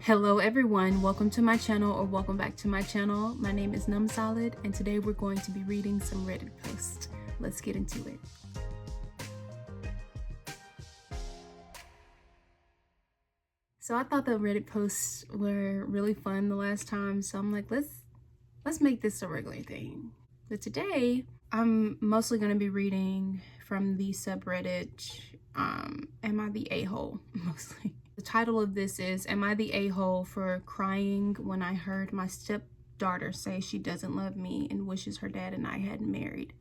Hello everyone, welcome to my channel or welcome back to my channel. My name is NumSolid and today we're going to be reading some Reddit posts. Let's get into it. So I thought the Reddit posts were really fun the last time, so I'm like, let's make this a regular thing. But today I'm mostly going to be reading from the subreddit Am I the A-hole? Mostly. The title of this is, Am I the A-hole for crying when I heard my stepdaughter say she doesn't love me and wishes her dad and I hadn't married?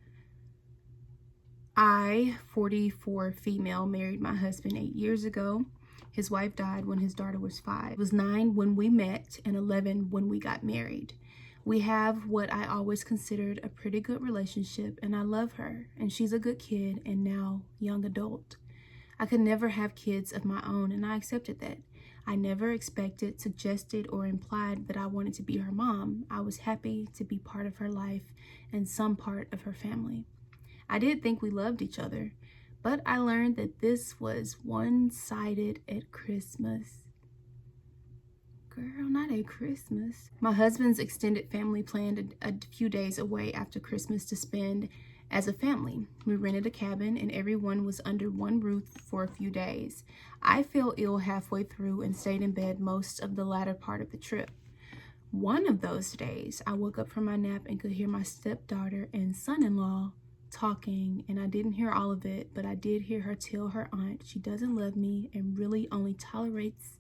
I, 44 female, married my husband 8 years ago. His wife died when his daughter was 5. It was 9 when we met and 11 when we got married. We have what I always considered a pretty good relationship, and I love her, and she's a good kid and now young adult. I could never have kids of my own, and I accepted that. I never expected, suggested, or implied that I wanted to be her mom. I was happy to be part of her life and some part of her family. I did think we loved each other, but I learned that this was one-sided at Christmas. Girl, not at Christmas. My husband's extended family planned a few days away after Christmas to spend as a family. We rented a cabin and everyone was under one roof for a few days. I fell ill halfway through and stayed in bed most of the latter part of the trip. One of those days, I woke up from my nap and could hear my stepdaughter and son-in-law talking, and I didn't hear all of it, but I did hear her tell her aunt she doesn't love me and really only tolerates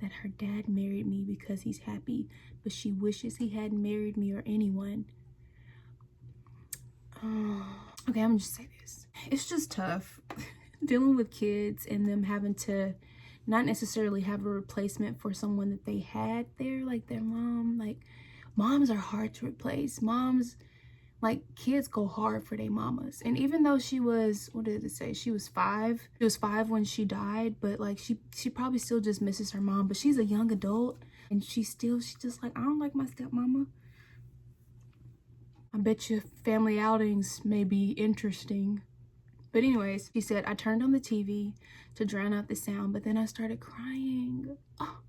that her dad married me because he's happy, but she wishes he hadn't married me or anyone. Okay, I'm gonna just say this. It's just tough dealing with kids and them having to not necessarily have a replacement for someone that they had there, like their mom. Like, moms are hard to replace. Moms, like, kids go hard for their mamas. And even though she was, what did it say? She was 5. She was 5 when she died, but like she probably still just misses her mom. But she's a young adult and she's just like, I don't like my stepmama. I bet you family outings may be interesting. But anyways, she said, I turned on the TV to drown out the sound, but then I started crying. Oh,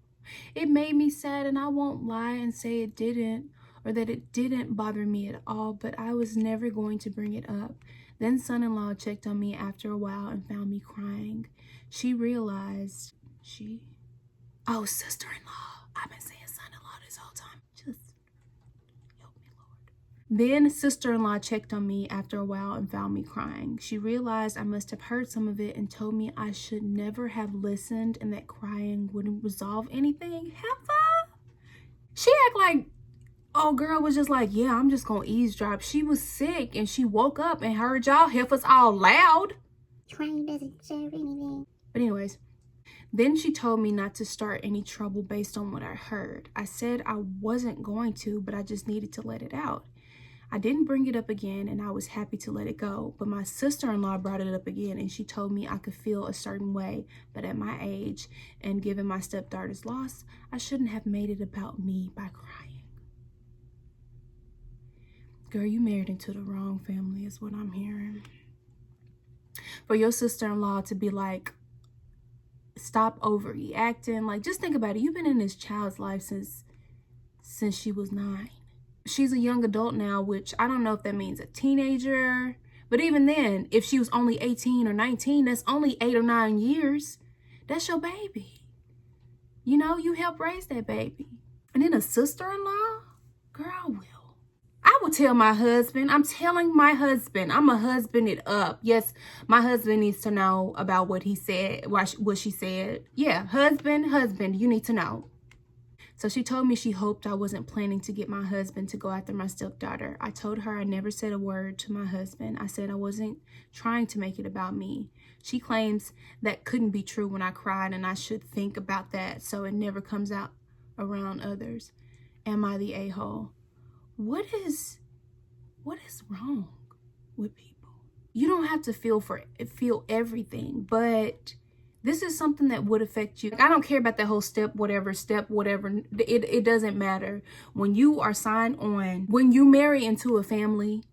it made me sad, and I won't lie and say it didn't, or that it didn't bother me at all, but I was never going to bring it up. Then son-in-law checked on me after a while and found me crying. She realized oh, sister-in-law. I've been saying son-in-law this whole time. Just help me, Lord. Then sister-in-law checked on me after a while and found me crying. She realized I must have heard some of it and told me I should never have listened and that crying wouldn't resolve anything. Heifer? She act like old girl was just like, yeah, I'm just gonna eavesdrop. She was sick and she woke up and heard y'all heifers all loud. Crying doesn't serve anything. But anyways, then she told me not to start any trouble based on what I heard. I said I wasn't going to, but I just needed to let it out. I didn't bring it up again and I was happy to let it go, but my sister-in-law brought it up again and she told me I could feel a certain way, but at my age and given my stepdaughter's loss, I shouldn't have made it about me by crying. Girl, you married into the wrong family is what I'm hearing. For your sister-in-law to be like, stop overreacting. Like, just think about it. You've been in this child's life since she was 9. She's a young adult now, which I don't know if that means a teenager. But even then, if she was only 18 or 19, that's only 8 or 9 years. That's your baby. You know, you help raise that baby. And then a sister-in-law? Girl, I will tell my husband. I'm telling my husband. I'm a husband it up. Yes, my husband needs to know about what he said, what she said. Yeah, husband, you need to know. So she told me she hoped I wasn't planning to get my husband to go after my stepdaughter. I told her I never said a word to my husband. I said I wasn't trying to make it about me. She claims that couldn't be true when I cried and I should think about that so it never comes out around others. Am I the a-hole? What is wrong with people? You don't have to feel everything, but this is something that would affect you. I don't care about that whole step whatever. It doesn't matter. When you are signed on, when you marry into a family,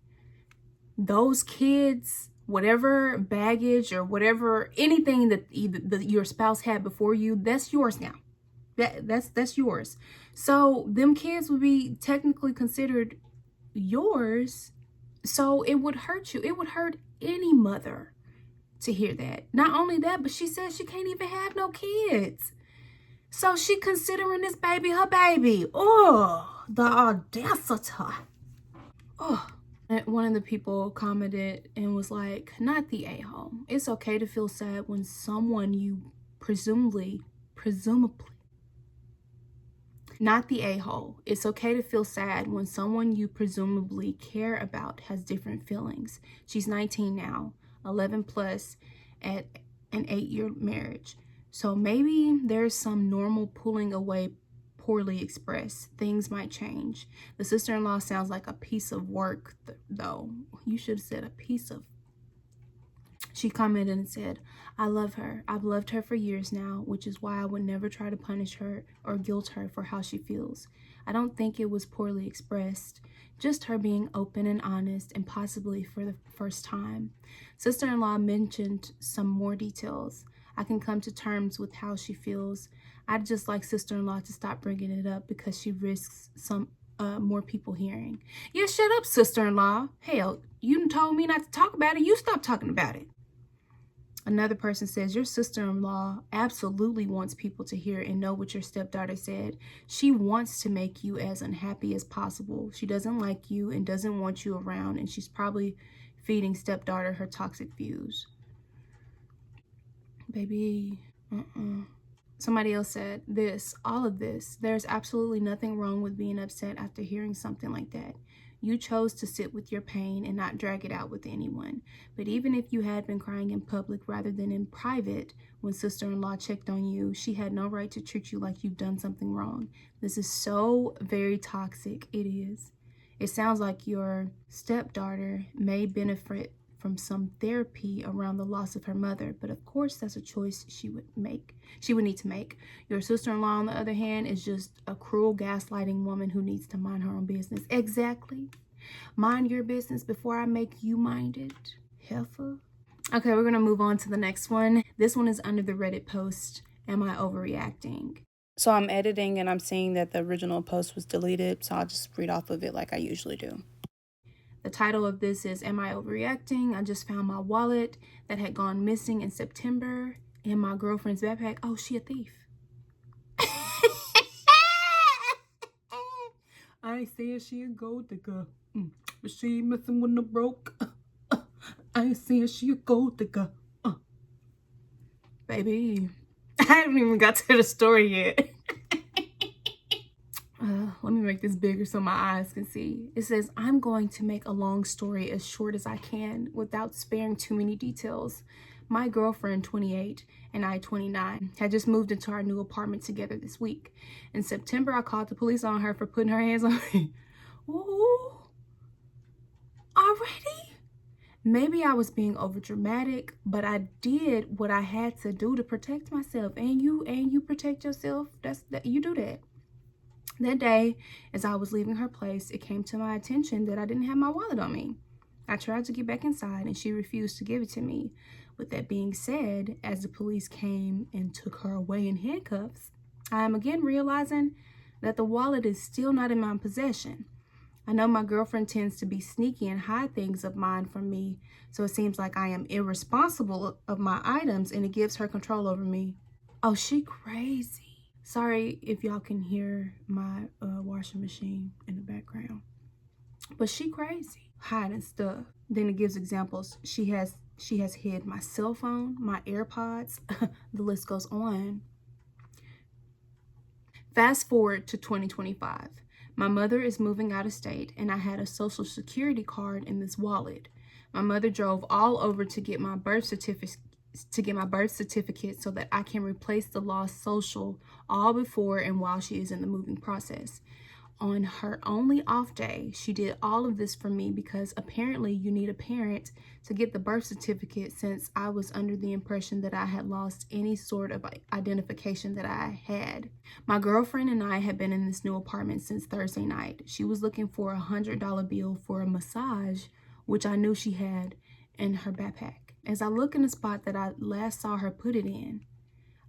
those kids, whatever baggage or whatever, anything that your spouse had before you, that's yours now. That's yours. So them kids would be technically considered yours. So it would hurt you. It would hurt any mother to hear that. Not only that, but she said she can't even have no kids. So she considering this baby her baby. Oh, the audacity. Oh. And one of the people commented and was like, not the a-hole. It's okay to feel sad when someone you presumably, not the a-hole. It's okay to feel sad when someone you presumably care about has different feelings. She's 19 now, 11 plus at an 8-year marriage. So maybe there's some normal pulling away poorly expressed. Things might change. The sister-in-law sounds like a piece of work, though. You should have said a piece of. She commented and said, I love her. I've loved her for years now, which is why I would never try to punish her or guilt her for how she feels. I don't think it was poorly expressed, just her being open and honest, and possibly for the first time. Sister-in-law mentioned some more details. I can come to terms with how she feels. I'd just like sister-in-law to stop bringing it up because she risks some more people hearing. Yeah, shut up, sister-in-law. Hell, you told me not to talk about it. You stop talking about it. Another person says, your sister-in-law absolutely wants people to hear and know what your stepdaughter said. She wants to make you as unhappy as possible. She doesn't like you and doesn't want you around, and she's probably feeding stepdaughter her toxic views. Baby, Somebody else said all of this, there's absolutely nothing wrong with being upset after hearing something like that. You chose to sit with your pain and not drag it out with anyone. But even if you had been crying in public rather than in private when sister-in-law checked on you, she had no right to treat you like you've done something wrong. This is so very toxic. It is. It sounds like your stepdaughter may benefit from some therapy around the loss of her mother, but of course that's a choice she would need to make. Your sister-in-law, on the other hand, is just a cruel gaslighting woman who needs to mind her own business. Exactly. Mind your business before I make you mind it, heifer. Okay, we're gonna move on to the next one. This one is under the Reddit post, Am I Overreacting? So I'm editing and I'm seeing that the original post was deleted, so I'll just read off of it like I usually do. The title of this is, Am I Overreacting? I just found my wallet that had gone missing in September in my girlfriend's backpack. Oh, she a thief. I ain't saying she a gold digger, but she ain't messing with no broke. I ain't saying she a gold digger. Baby, I haven't even got to the story yet. Let me make this bigger so my eyes can see. It says, I'm going to make a long story as short as I can without sparing too many details. My girlfriend, 28, and I, 29, had just moved into our new apartment together this week. In September, I called the police on her for putting her hands on me. Ooh, already? Maybe I was being overdramatic, but I did what I had to do to protect myself. And you protect yourself. You do that. That day, as I was leaving her place, it came to my attention that I didn't have my wallet on me. I tried to get back inside and she refused to give it to me. With that being said, as the police came and took her away in handcuffs, I am again realizing that the wallet is still not in my possession. I know my girlfriend tends to be sneaky and hide things of mine from me, so it seems like I am irresponsible of my items and it gives her control over me. Oh, she crazy. Sorry if y'all can hear my washing machine in the background. But she crazy, hiding stuff. Then it gives examples. She has hid my cell phone, my AirPods. The list goes on. Fast forward to 2025. My mother is moving out of state and I had a social security card in this wallet. My mother drove all over to get my birth certificate so that I can replace the lost social all before and while she is in the moving process. On her only off day, she did all of this for me because apparently you need a parent to get the birth certificate, since I was under the impression that I had lost any sort of identification that I had. My girlfriend and I had been in this new apartment since Thursday night. She was looking for a $100 bill for a massage, which I knew she had in her backpack. As I look in the spot that I last saw her put it in,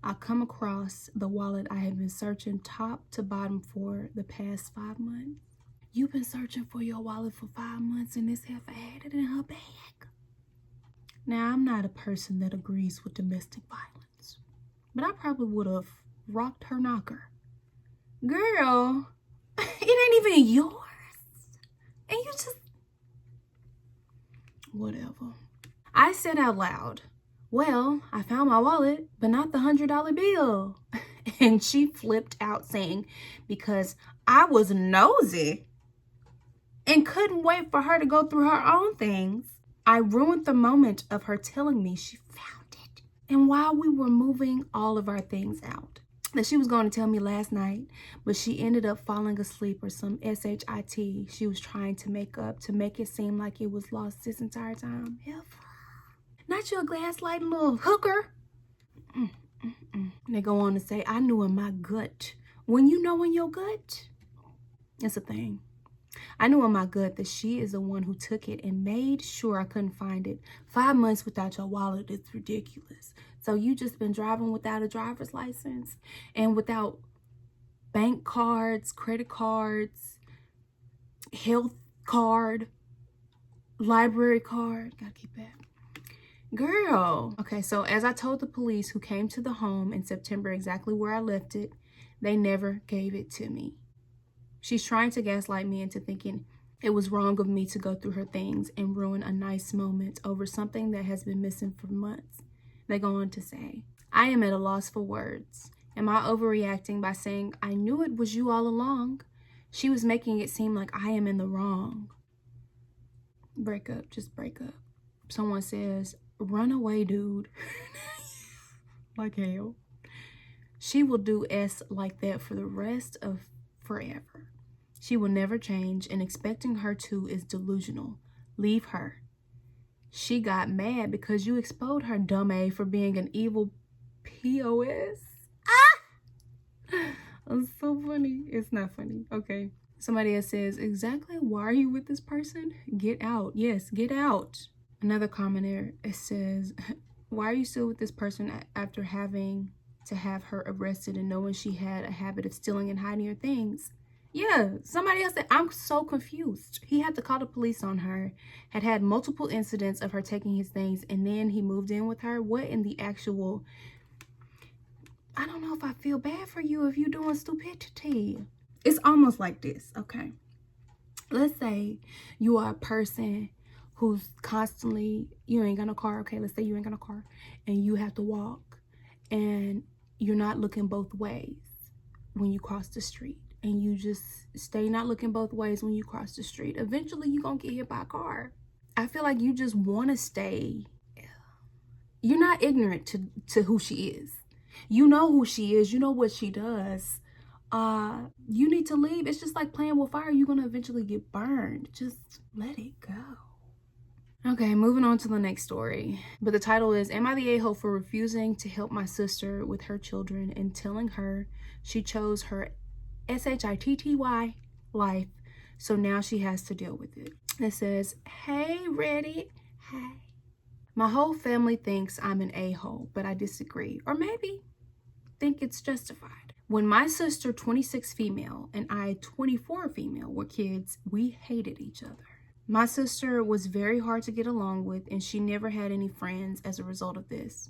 I come across the wallet I have been searching top to bottom for the past 5 months. You've been searching for your wallet for 5 months and this heifer had it in her bag. Now, I'm not a person that agrees with domestic violence, but I probably would have rocked her knocker. Girl, it ain't even yours. And you just... Whatever. I said out loud, well, I found my wallet, but not the $100 bill. And she flipped out saying, because I was nosy and couldn't wait for her to go through her own things. I ruined the moment of her telling me she found it. And while we were moving all of our things out, that she was going to tell me last night, but she ended up falling asleep or some shit she was trying to make up to make it seem like it was lost this entire time. Not your gaslighting little hooker. They go on to say, I knew in my gut. When you know in your gut, it's a thing. I knew in my gut that she is the one who took it and made sure I couldn't find it. 5 months without your wallet is ridiculous. So you just been driving without a driver's license and without bank cards, credit cards, health card, library card. Gotta keep that. Girl. Okay, so as I told the police who came to the home in September exactly where I left it, they never gave it to me. She's trying to gaslight me into thinking it was wrong of me to go through her things and ruin a nice moment over something that has been missing for months. They go on to say, I am at a loss for words. Am I overreacting by saying I knew it was you all along? She was making it seem like I am in the wrong. Break up, just break up. Someone says, run away, dude. Like hell. She will do S like that for the rest of forever. She will never change, and expecting her to is delusional. Leave her. She got mad because you exposed her dumb A for being an evil POS. It's so funny. It's not funny. Okay. Somebody else says, exactly why are you with this person? Get out. Yes, get out. Another commenter, it says, why are you still with this person after having to have her arrested and knowing she had a habit of stealing and hiding her things? Yeah, somebody else said, I'm so confused. He had to call the police on her, had multiple incidents of her taking his things, and then he moved in with her. What in the actual... I don't know if I feel bad for you if you're doing stupidity. It's almost like this, okay? Let's say you are a person who's constantly, you ain't got no car, okay? Let's say you ain't got no car, and you have to walk, and you're not looking both ways when you cross the street. And you just stay not looking both ways when you cross the street. Eventually, you're going to get hit by a car. I feel like you just want to stay. You're not ignorant to who she is. You know who she is. You know what she does. You need to leave. It's just like playing with fire. You're going to eventually get burned. Just let it go. Okay, moving on to the next story. But the title is, Am I the a-hole for refusing to help my sister with her children and telling her she chose her SHITTY life, so now she has to deal with it. It says, hey Reddit, hey. My whole family thinks I'm an a-hole, but I disagree, or maybe think it's justified. When my sister, 26 female, and I, 24 female, were kids, we hated each other. My sister was very hard to get along with, and she never had any friends as a result of this.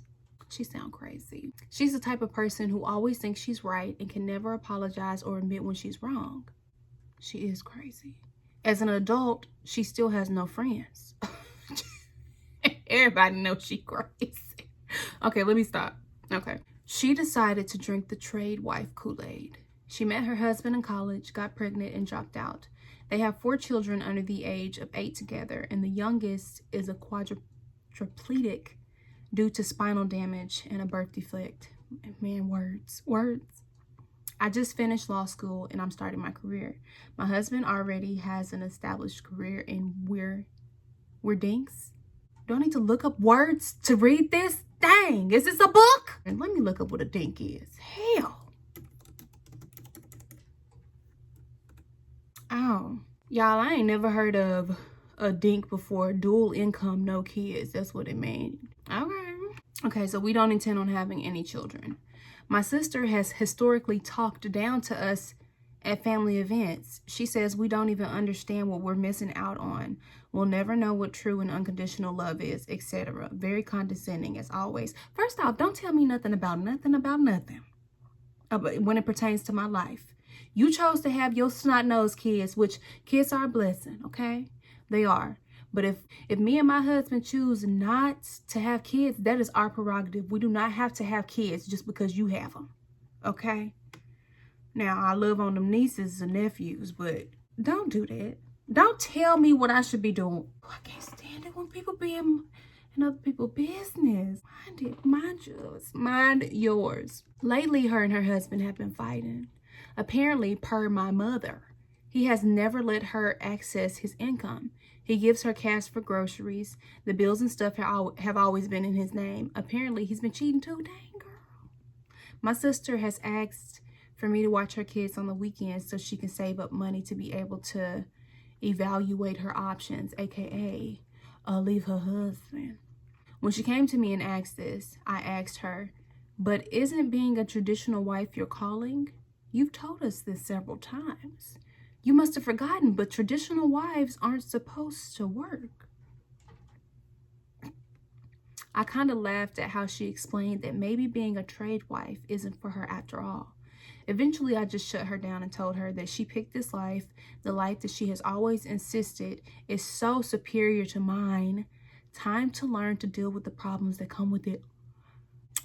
She sounds crazy. She's the type of person who always thinks she's right and can never apologize or admit when she's wrong. She is crazy. As an adult, she still has no friends. Everybody knows she's crazy. Okay, let me stop. Okay. She decided to drink the trade wife Kool-Aid. She met her husband in college, got pregnant, and dropped out. They have 4 children under the age of 8 together, and the youngest is a quadriplegic due to spinal damage and a birth defect. Man, words. I just finished law school and I'm starting my career. My husband already has an established career and we're dinks. Do I need to look up words to read this? Dang, is this a book? And let me look up what a dink is. Hell. Oh, y'all, I ain't never heard of a dink before. Dual income, no kids. That's what it means. Okay, so we don't intend on having any children. My sister has historically talked down to us at family events. She says we don't even understand what we're missing out on. We'll never know what true and unconditional love is, etc. Very condescending as always. First off, don't tell me nothing about nothing when it pertains to my life. You chose to have your snot-nosed kids, which kids are a blessing, okay? They are. But if me and my husband choose not to have kids, that is our prerogative. We do not have to have kids just because you have them, okay? Now, I love on them nieces and nephews, but don't do that. Don't tell me what I should be doing. I can't stand it when people be in other people's business. Mind it. Mind yours. Mind yours. Lately, her and her husband have been fighting. Apparently, per my mother, he has never let her access his income. He gives her cash for groceries. The bills and stuff have always been in his name. Apparently, he's been cheating too. Dang, girl. My sister has asked for me to watch her kids on the weekends so she can save up money to be able to evaluate her options, aka leave her husband. When she came to me and asked this, I asked her, but isn't being a traditional wife your calling? You've told us this several times. You must have forgotten, but traditional wives aren't supposed to work. I kind of laughed at how she explained that maybe being a trade wife isn't for her after all. Eventually, I just shut her down and told her that she picked this life, the life that she has always insisted is so superior to mine. Time to learn to deal with the problems that come with it.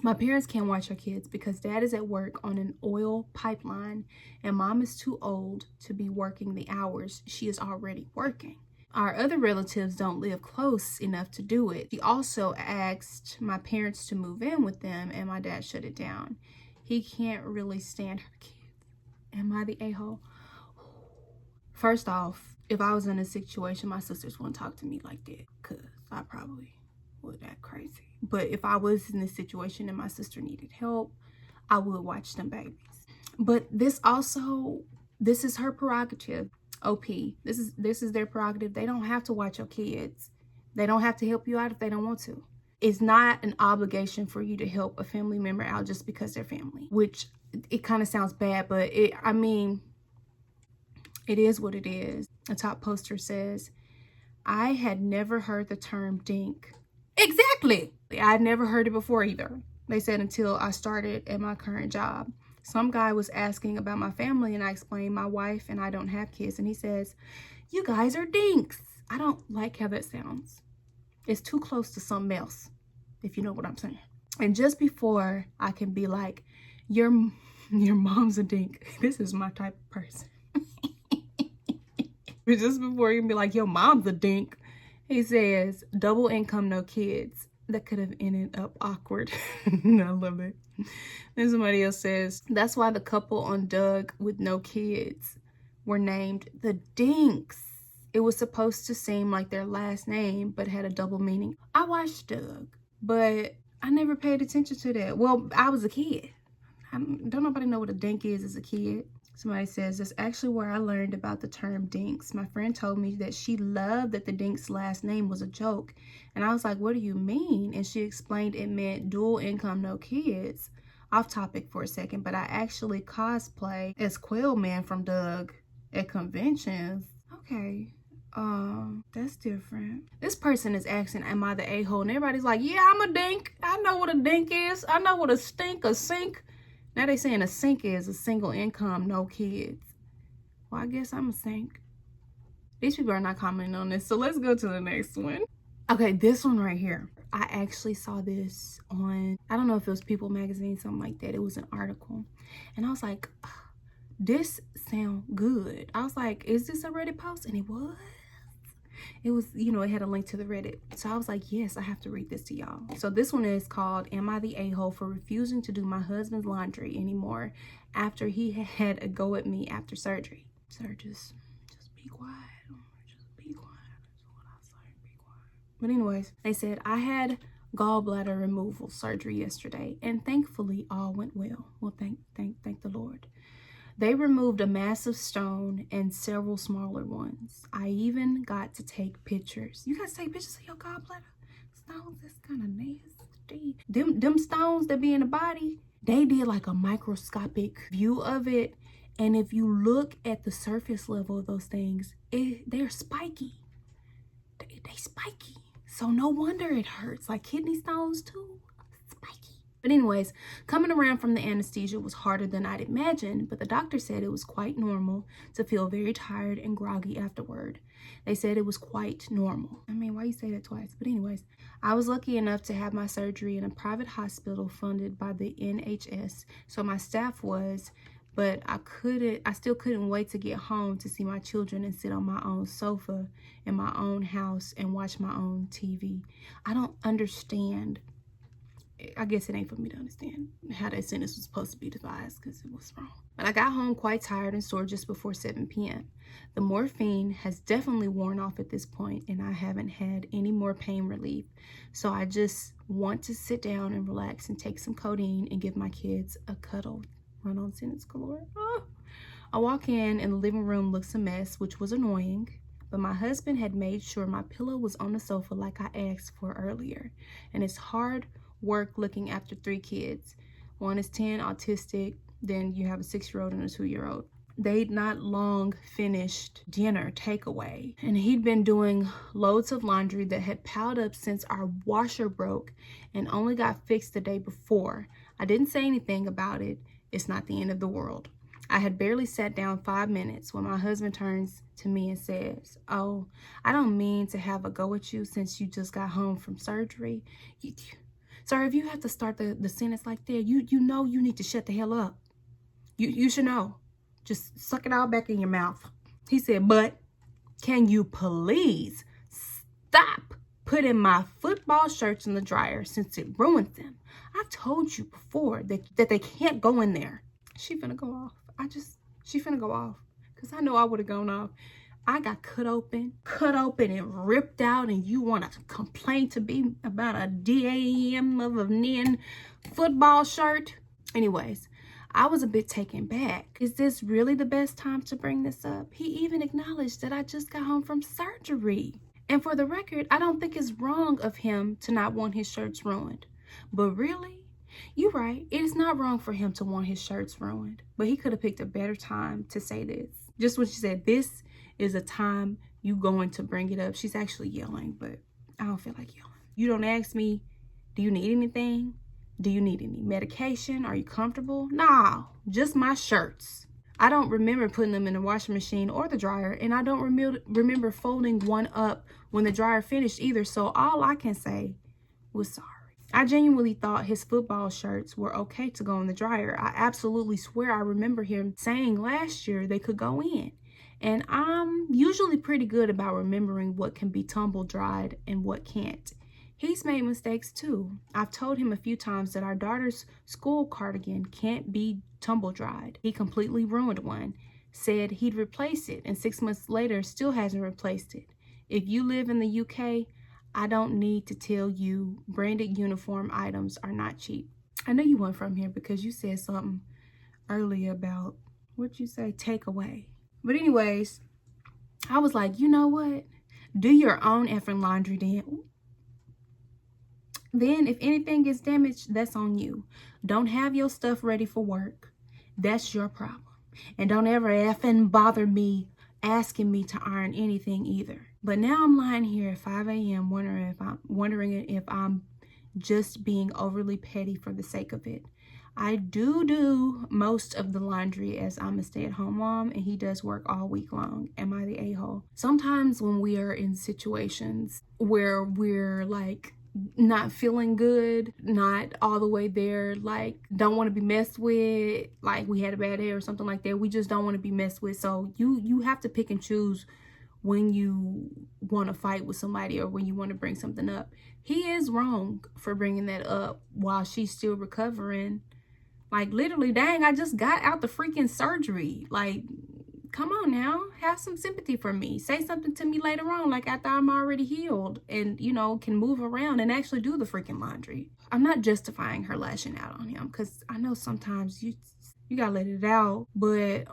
My parents can't watch her kids because dad is at work on an oil pipeline and mom is too old to be working the hours she is already working. Our other relatives don't live close enough to do it. She also asked my parents to move in with them and my dad shut it down. He can't really stand her kids. Am I the a-hole? First off, if I was in a situation, my sisters wouldn't talk to me like that because I probably would act crazy. But if I was in this situation and my sister needed help, I would watch them babies. But this is her prerogative. OP, this is their prerogative. They don't have to watch your kids. They don't have to help you out if they don't want to. It's not an obligation for you to help a family member out just because they're family, which it kind of sounds bad, but it is what it is. A top poster says, I had never heard the term dink. Exactly. I'd never heard it before either. They said until I started at my current job. Some guy was asking about my family and I explained my wife and I don't have kids. And he says, you guys are dinks. I don't like how that sounds. It's too close to something else, if you know what I'm saying. And just before I can be like, your mom's a dink. This is my type of person. Just before you can be like, your mom's a dink. He says, double income, no kids. That could have ended up awkward. I love it. Then somebody else says, that's why the couple on Doug with no kids were named the Dinks. It was supposed to seem like their last name, but had a double meaning. I watched Doug, but I never paid attention to that. Well, I was a kid. Don't nobody know what a dink is as a kid. Somebody says, that's actually where I learned about the term dinks. My friend told me that she loved that the dink's last name was a joke. And I was like, what do you mean? And she explained it meant dual income, no kids. Off topic for a second, but I actually cosplay as Quail Man from Doug at conventions. Okay. That's different. This person is asking, am I the a-hole? And everybody's like, yeah, I'm a dink. I know what a dink is. I know what a sink. Now they saying a sink is a single income, no kids. Well, I guess I'm a sink. These people are not commenting on this, so let's go to the next one. Okay, this one right here. I actually saw this on, I don't know if it was People Magazine, something like that. It was an article. And I was like, this sound good. I was like, is this a Reddit post? And it was. It was, you know, it had a link to the Reddit. So I was like, yes, I have to read this to y'all. So this one is called, Am I the A-hole for refusing to do my husband's laundry anymore after he had a go at me after surgery? Sir, just be quiet. Just be quiet. That's what I say, be quiet. But anyways, they said, I had gallbladder removal surgery yesterday and thankfully all went well. Well, thank the Lord. They removed a massive stone and several smaller ones. I even got to take pictures. You guys take pictures of your gallbladder? Stones, that's kind of nasty. Them stones that be in the body, They did like a microscopic view of it. And if you look at the surface level of those things, they're spiky. They spiky. So no wonder it hurts. Like kidney stones too. Spiky. But anyways, coming around from the anesthesia was harder than I'd imagined, but the doctor said it was quite normal to feel very tired and groggy afterward. They said it was quite normal. I mean, why you say that twice? But anyways, I was lucky enough to have my surgery in a private hospital funded by the NHS. So my staff was, but I still couldn't wait to get home to see my children and sit on my own sofa in my own house and watch my own TV. I don't understand. I guess it ain't for me to understand how that sentence was supposed to be devised because it was wrong. But I got home quite tired and sore just before 7 p.m. The morphine has definitely worn off at this point, and I haven't had any more pain relief. So I just want to sit down and relax and take some codeine and give my kids a cuddle. Run on sentence galore. Oh. I walk in and the living room looks a mess, which was annoying. But my husband had made sure my pillow was on the sofa like I asked for earlier. And it's hard work looking after 3 kids. One is 10, autistic, then you have a 6-year-old and a 2-year-old. They'd not long finished dinner takeaway, and he'd been doing loads of laundry that had piled up since our washer broke and only got fixed the day before. I didn't say anything about it. It's not the end of the world. I had barely sat down 5 minutes when my husband turns to me and says, "Oh, I don't mean to have a go at you since you just got home from surgery. Sir, if you have to start the sentence like that, you know you need to shut the hell up. You should know. Just suck it all back in your mouth." He said, "But can you please stop putting my football shirts in the dryer since it ruins them? I've told you before that they can't go in there." She finna go off. She finna go off. Because I know I would have gone off. I got cut open and ripped out, and you want to complain to me about a DAM of a NIN football shirt? Anyways, I was a bit taken back. Is this really the best time to bring this up? He even acknowledged that I just got home from surgery. And for the record, I don't think it's wrong of him to not want his shirts ruined. But really, you're right. It is not wrong for him to want his shirts ruined. But he could have picked a better time to say this. Just when she said, "This is a time you going to bring it up." She's actually yelling, but I don't feel like yelling. You don't ask me, "Do you need anything? Do you need any medication? Are you comfortable?" No, just my shirts. I don't remember putting them in the washing machine or the dryer, and I don't remember folding one up when the dryer finished either, so all I can say was sorry. I genuinely thought his football shirts were okay to go in the dryer. I absolutely swear I remember him saying last year they could go in. And I'm usually pretty good about remembering what can be tumble dried and what can't. He's made mistakes too. I've told him a few times that our daughter's school cardigan can't be tumble dried. He completely ruined one, said he'd replace it, and 6 months later still hasn't replaced it. If you live in the UK, I don't need to tell you branded uniform items are not cheap. I know you weren't from here because you said something earlier about, what'd you say, takeaway. But anyways, I was like, you know what? Do your own effing laundry then. Then if anything gets damaged, that's on you. Don't have your stuff ready for work. That's your problem. And don't ever effing bother me asking me to iron anything either. But now I'm lying here at 5 a.m. wondering if I'm just being overly petty for the sake of it. I do most of the laundry as I'm a stay-at-home mom, and he does work all week long. Am I the a-hole? Sometimes when we are in situations where we're like not feeling good, not all the way there, like don't want to be messed with, like we had a bad day or something like that, we just don't want to be messed with. So you have to pick and choose when you want to fight with somebody or when you want to bring something up. He is wrong for bringing that up while she's still recovering. Like literally, dang, I just got out the freaking surgery. Like, come on now, have some sympathy for me. Say something to me later on, like after I'm already healed and, you know, can move around and actually do the freaking laundry. I'm not justifying her lashing out on him because I know sometimes you gotta let it out, but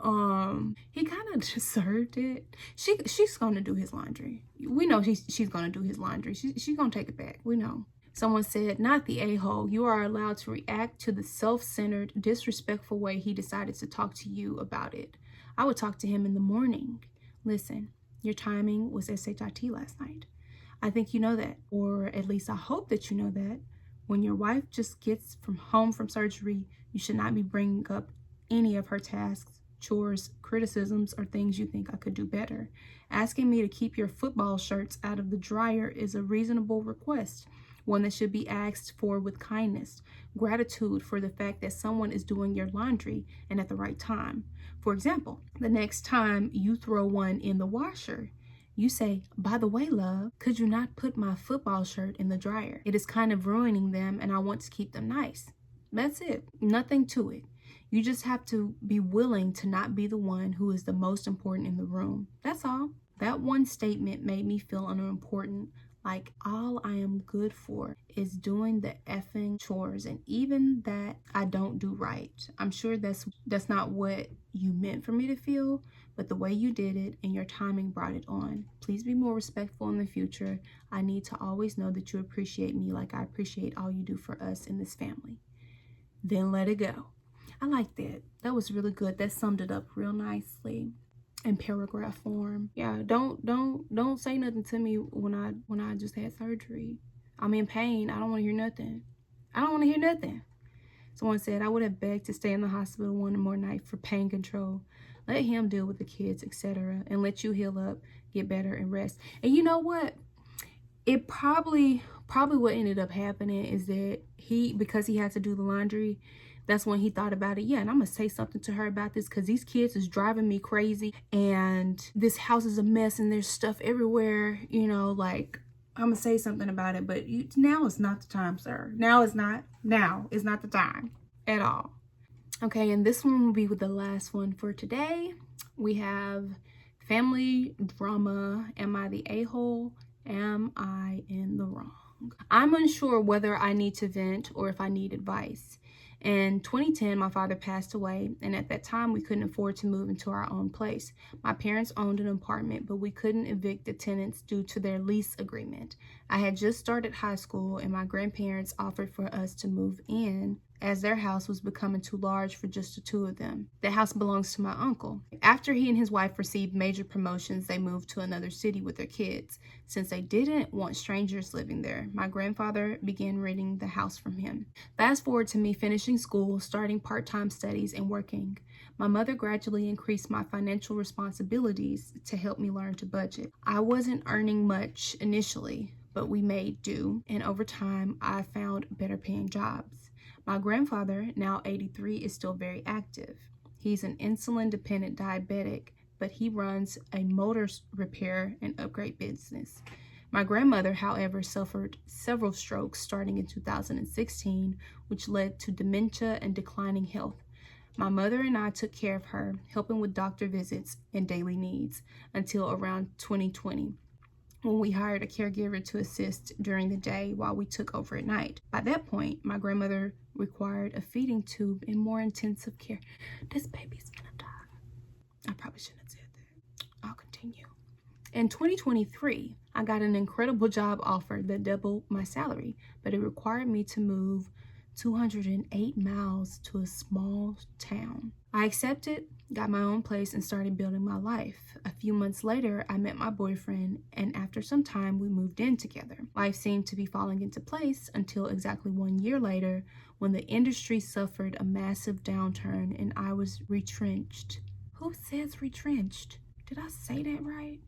he kind of deserved it. She's gonna do his laundry. We know she's gonna do his laundry. She's gonna take it back. We know. Someone said, not the a-hole. You are allowed to react to the self-centered, disrespectful way he decided to talk to you about it. I would talk to him in the morning. Listen, your timing was SHIT last night. I think you know that, or at least I hope that you know that. When your wife just gets home from surgery, you should not be bringing up any of her tasks, chores, criticisms, or things you think I could do better. Asking me to keep your football shirts out of the dryer is a reasonable request, one that should be asked for with kindness, gratitude for the fact that someone is doing your laundry and at the right time. For example, the next time you throw one in the washer, you say, by the way, love, could you not put my football shirt in the dryer? It is kind of ruining them and I want to keep them nice. That's it. Nothing to it. You just have to be willing to not be the one who is the most important in the room. That's all. That one statement made me feel unimportant, like all I am good for is doing the effing chores, and even that I don't do right. I'm sure that's not what you meant for me to feel, but the way you did it and your timing brought it on. Please be more respectful in the future. I need to always know that you appreciate me like I appreciate all you do for us in this family. Then let it go. I like that. That was really good. That summed it up real nicely in paragraph form. Yeah, don't say nothing to me when I just had surgery. I'm in pain. I don't want to hear nothing. I don't want to hear nothing. Someone said, I would have begged to stay in the hospital one more night for pain control. Let him deal with the kids, etc., and let you heal up, get better, and rest. And you know what? It probably what ended up happening is that because he had to do the laundry, that's when he thought about it. Yeah, and I'm gonna say something to her about this because these kids is driving me crazy and this house is a mess and there's stuff everywhere, you know, like I'm gonna say something about it, but now is not the time, sir. Now is not the time at all. Okay, and this one will be with the last one for today. We have family drama. Am I the a-hole? Am I in the wrong? I'm unsure whether I need to vent or if I need advice. In 2010, my father passed away, and at that time, we couldn't afford to move into our own place. My parents owned an apartment, but we couldn't evict the tenants due to their lease agreement. I had just started high school, and my grandparents offered for us to move in as their house was becoming too large for just the two of them. The house belongs to my uncle. After he and his wife received major promotions, they moved to another city with their kids. Since they didn't want strangers living there, my grandfather began renting the house from him. Fast forward to me finishing school, starting part-time studies, and working. My mother gradually increased my financial responsibilities to help me learn to budget. I wasn't earning much initially, but we made do, and over time, I found better paying jobs. My grandfather, now 83, is still very active. He's an insulin-dependent diabetic, but he runs a motor repair and upgrade business. My grandmother, however, suffered several strokes starting in 2016, which led to dementia and declining health. My mother and I took care of her, helping with doctor visits and daily needs until around 2020. When we hired a caregiver to assist during the day while we took over at night. By that point, my grandmother required a feeding tube and more intensive care. This baby's gonna die. I probably shouldn't have said that. I'll continue. In 2023, I got an incredible job offer that doubled my salary, but it required me to move 208 miles to a small town. I accepted, got my own place, and started building my life. A few months later, I met my boyfriend, and after some time, we moved in together. Life seemed to be falling into place until exactly 1 year later, when the industry suffered a massive downturn and I was retrenched. Who says retrenched? Did I say that right?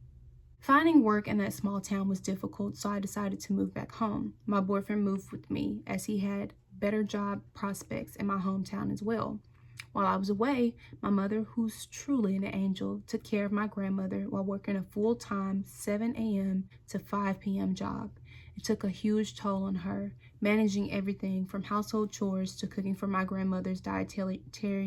Finding work in that small town was difficult, so I decided to move back home. My boyfriend moved with me as he had better job prospects in my hometown as well. While I was away, my mother, who's truly an angel, took care of my grandmother while working a full-time 7 a.m. to 5 p.m. job. It took a huge toll on her, managing everything from household chores to cooking for my grandmother's dietary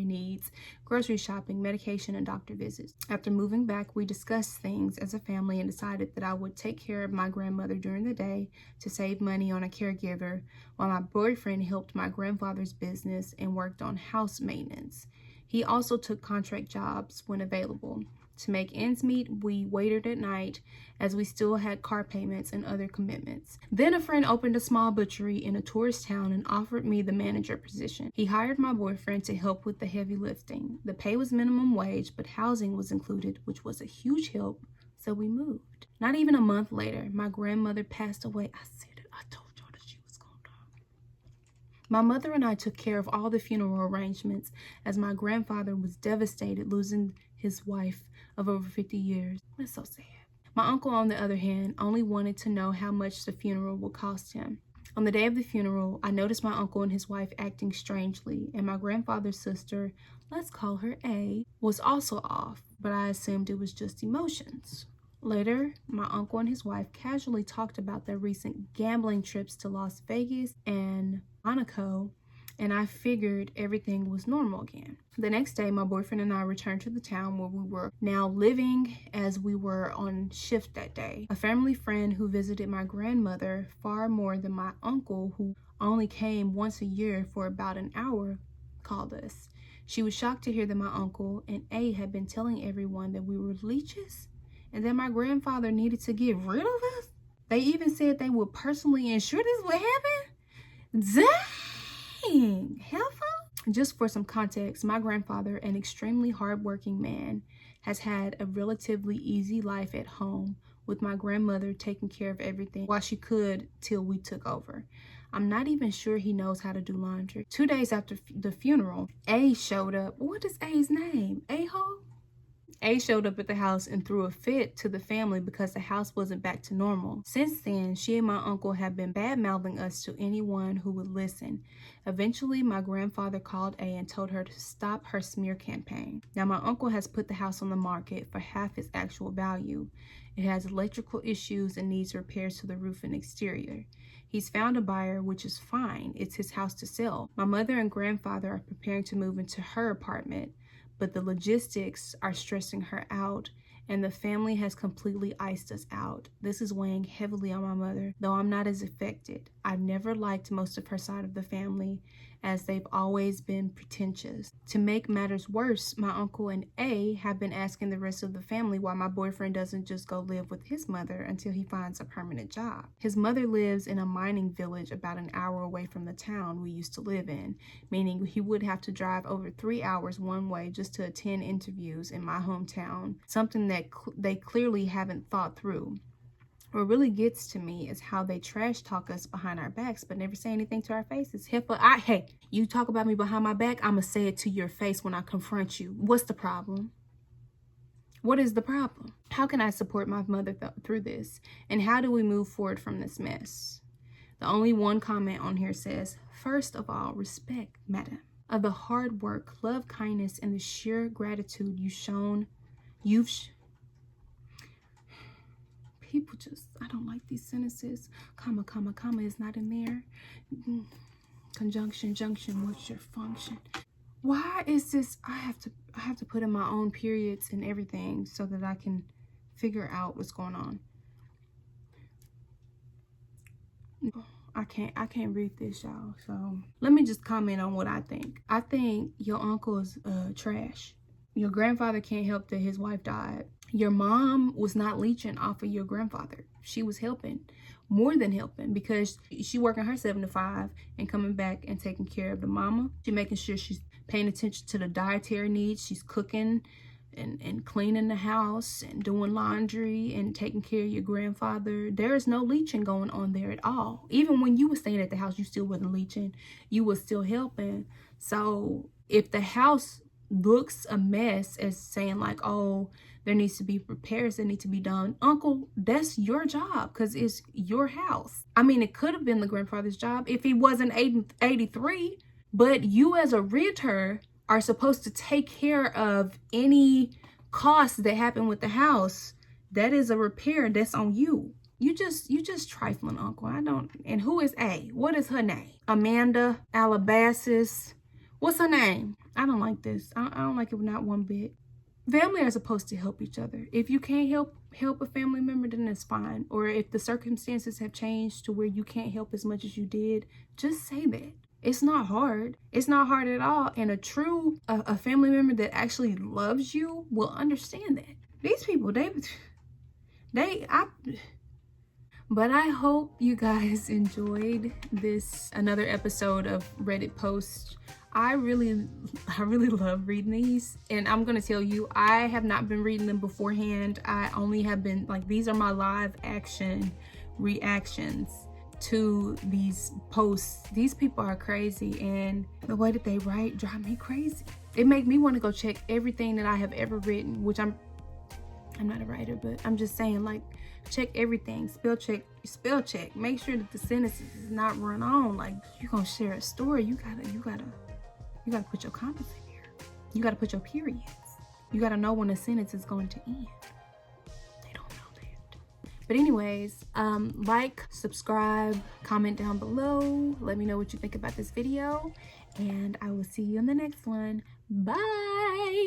needs, grocery shopping, medication, and doctor visits. After moving back, we discussed things as a family and decided that I would take care of my grandmother during the day to save money on a caregiver, while my boyfriend helped my grandfather's business and worked on house maintenance. He also took contract jobs when available. To make ends meet, we waited at night as we still had car payments and other commitments. Then a friend opened a small butchery in a tourist town and offered me the manager position. He hired my boyfriend to help with the heavy lifting. The pay was minimum wage, but housing was included, which was a huge help, so we moved. Not even a month later, my grandmother passed away. I said it. I told y'all that she was going to die. My mother and I took care of all the funeral arrangements as my grandfather was devastated losing his wife of over 50 years. That's so sad. My uncle, on the other hand, only wanted to know how much the funeral would cost him. On the day of the funeral, I noticed my uncle and his wife acting strangely, and my grandfather's sister, let's call her A, was also off, but I assumed it was just emotions. Later, my uncle and his wife casually talked about their recent gambling trips to Las Vegas and Monaco, and I figured everything was normal again. The next day, my boyfriend and I returned to the town where we were now living, as we were on shift that day. A family friend who visited my grandmother far more than my uncle, who only came once a year for about an hour, called us. She was shocked to hear that my uncle and A had been telling everyone that we were leeches and that my grandfather needed to get rid of us. They even said they would personally ensure this would happen. Dang, helpful. Just for some context, my grandfather, an extremely hardworking man, has had a relatively easy life at home, with my grandmother taking care of everything while she could till we took over. I'm not even sure he knows how to do laundry. 2 days after the funeral, A showed up. What is A's name? A-ho? A showed up at the house and threw a fit to the family because the house wasn't back to normal. Since then, she and my uncle have been bad-mouthing us to anyone who would listen. Eventually, my grandfather called A and told her to stop her smear campaign. Now, my uncle has put the house on the market for half its actual value. It has electrical issues and needs repairs to the roof and exterior. He's found a buyer, which is fine. It's his house to sell. My mother and grandfather are preparing to move into her apartment, but the logistics are stressing her out, and the family has completely iced us out. This is weighing heavily on my mother, though I'm not as affected. I've never liked most of her side of the family, as they've always been pretentious. To make matters worse, my uncle and A have been asking the rest of the family why my boyfriend doesn't just go live with his mother until he finds a permanent job. His mother lives in a mining village about an hour away from the town we used to live in, meaning he would have to drive over 3 hours one way just to attend interviews in my hometown, something that they clearly haven't thought through. What really gets to me is how they trash talk us behind our backs, but never say anything to our faces. Hey, you talk about me behind my back, I'ma say it to your face when I confront you. What's the problem? What is the problem? How can I support my mother through this? And how do we move forward from this mess? The only one comment on here says, first of all, respect, madam, of the hard work, love, kindness, and the sheer gratitude people just, I don't like these sentences. Comma is not in there. Conjunction, junction, what's your function? Why is this, I have to put in my own periods and everything so that I can figure out what's going on. I can't read this, y'all. So let me just comment on what I think. I think your uncle is trash. Your grandfather can't help that his wife died. Your mom was not leeching off of your grandfather. She was helping, more than helping, because she working her 7 to 5 and coming back and taking care of the mama. She making sure she's paying attention to the dietary needs. She's cooking and cleaning the house and doing laundry and taking care of your grandfather. There is no leeching going on there at all. Even when you were staying at the house, you still wasn't leeching. You were still helping. So if the house looks a mess, as saying like, oh, there needs to be repairs that need to be done, uncle, that's your job because it's your house. I mean, it could have been the grandfather's job if he wasn't 83, but you as a realtor are supposed to take care of any costs that happen with the house. That is a repair that's on you. You just trifling, uncle. And who is A? What is her name? Amanda Alabasis. What's her name? I don't like this. I don't like it not one bit. Family are supposed to help each other. If you can't help a family member, then that's fine. Or if the circumstances have changed to where you can't help as much as you did, just say that. It's not hard. It's not hard at all. And a family member that actually loves you will understand that. These people, but I hope you guys enjoyed another episode of Reddit Post. I really love reading these, and I'm gonna tell you, I have not been reading them beforehand. I only have been like, these are my live action reactions to these posts. These people are crazy, and the way that they write drive me crazy. It make me want to go check everything that I have ever written, which I'm not a writer, but I'm just saying, like, check everything, spell check, make sure that the sentences is not run on. Like, you're gonna share a story, you gotta put your commas in here, you gotta put your periods, you gotta know when a sentence is going to end. They don't know that. But anyways, like, subscribe, comment down below, let me know what you think about this video, and I will see you in the next one. Bye.